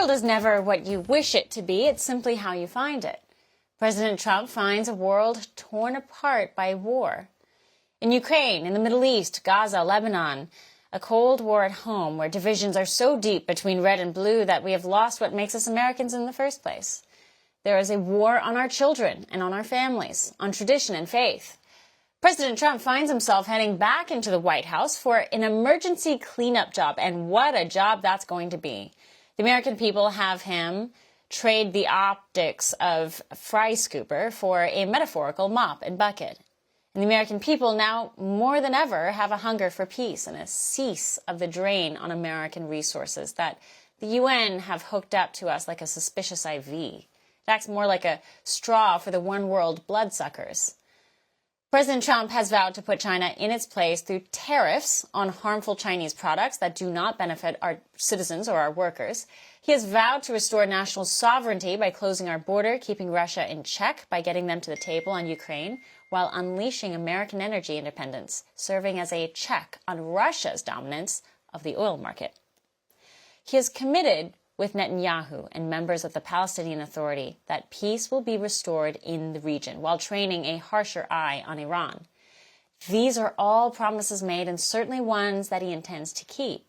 world is never what you wish it to be, it's simply how you find it. President Trump finds a world torn apart by war. In Ukraine, in the Middle East, Gaza, Lebanon, a Cold War at home where divisions are so deep between red and blue that we have lost what makes us Americans in the first place. There is a war on our children and on our families, on tradition and faith. President Trump finds himself heading back into the White House for an emergency cleanup job, and what a job that's going to be. The American people have him trade the optics of fry scooper for a metaphorical mop and bucket. And the American people now, more than ever, have a hunger for peace and a cease of the drain on American resources that the UN have hooked up to us like a suspicious IV. It acts more like a straw for the one world bloodsuckers. President Trump has vowed to put China in its place through tariffs on harmful Chinese products that do not benefit our citizens or our workers. He has vowed to restore national sovereignty by closing our border, keeping Russia in check by getting them to the table on Ukraine, while unleashing American energy independence, serving as a check on Russia's dominance of the oil market. He is committed with Netanyahu and members of the Palestinian Authority that peace will be restored in the region while training a harsher eye on Iran. These are all promises made and certainly ones that he intends to keep.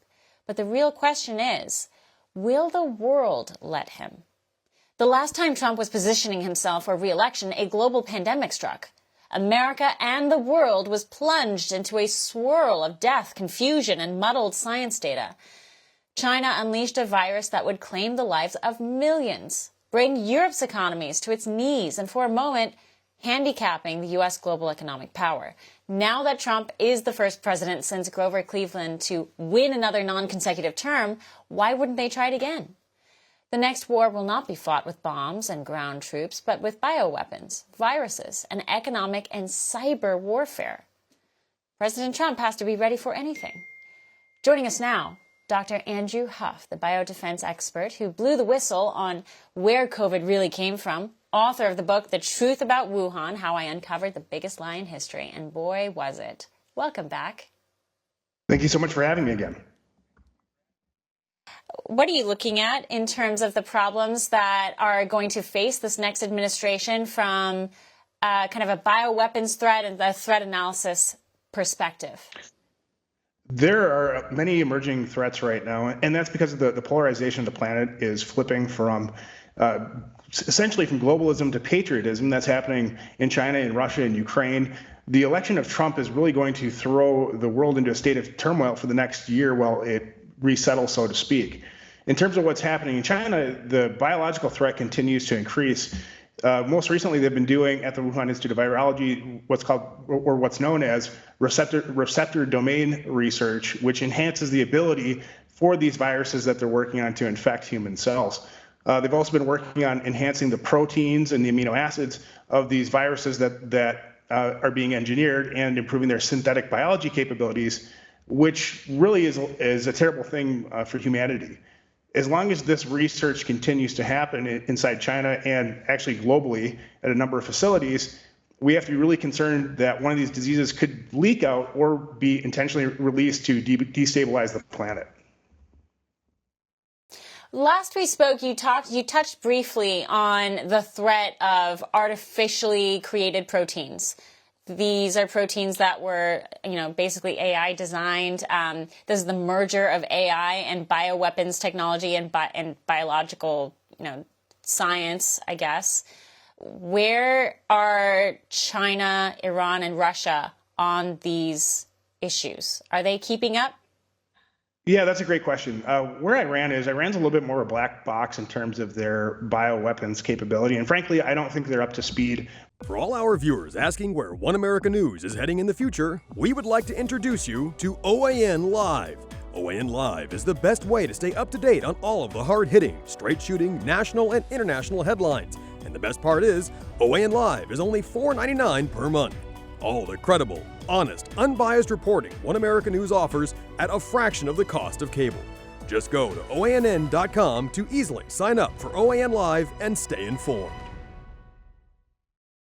But the real question is, will the world let him? The last time Trump was positioning himself for re-election, a global pandemic struck. America and the world was plunged into a swirl of death, confusion, and muddled science data. China unleashed a virus that would claim the lives of millions, bring Europe's economies to its knees, and for a moment, handicapping the U.S. global economic power. Now that Trump is the first president since Grover Cleveland to win another non-consecutive term, why wouldn't they try it again? The next war will not be fought with bombs and ground troops, but with bioweapons, viruses, and economic and cyber warfare. President Trump has to be ready for anything. Joining us now, Dr. Andrew Huff, the biodefense expert who blew the whistle on where COVID really came from, author of the book, The Truth About Wuhan, How I Uncovered the Biggest Lie in History, and boy, was it. Welcome back. Thank you so much for having me again. What are you looking at in terms of the problems that are going to face this next administration from kind of a bioweapons threat and the threat analysis perspective? There are many emerging threats right now, and that's because of the polarization of the planet is flipping from essentially from globalism to patriotism. That's happening in China, in Russia, in Ukraine. The election of Trump is really going to throw the world into a state of turmoil for the next year while it resettles, so to speak. In terms of what's happening in China, the biological threat continues to increase. Most recently, they've been doing at the Wuhan Institute of Virology what's known as receptor domain research, which enhances the ability for these viruses that they're working on to infect human cells. They've also been working on enhancing the proteins and the amino acids of these viruses that are being engineered and improving their synthetic biology capabilities, which really is a terrible thing for humanity. As long as this research continues to happen inside China and actually globally at a number of facilities, we have to be really concerned that one of these diseases could leak out or be intentionally released to destabilize the planet. Last we spoke, you touched briefly on the threat of artificially created proteins. These are proteins that were, basically AI designed. This is the merger of AI and bioweapons technology and biological, science, I guess. Where are China, Iran, and Russia on these issues? Are they keeping up? Yeah, that's a great question. Where Iran's a little bit more of a black box in terms of their bioweapons capability. And frankly, I don't think they're up to speed. For all our viewers asking where One America News is heading in the future, we would like to introduce you to OAN Live. OAN Live is the best way to stay up to date on all of the hard-hitting, straight-shooting, national and international headlines. And the best part is, OAN Live is only $4.99 per month. All the credible, honest, unbiased reporting One America News offers at a fraction of the cost of cable. Just go to OANN.com to easily sign up for OAN Live and stay informed.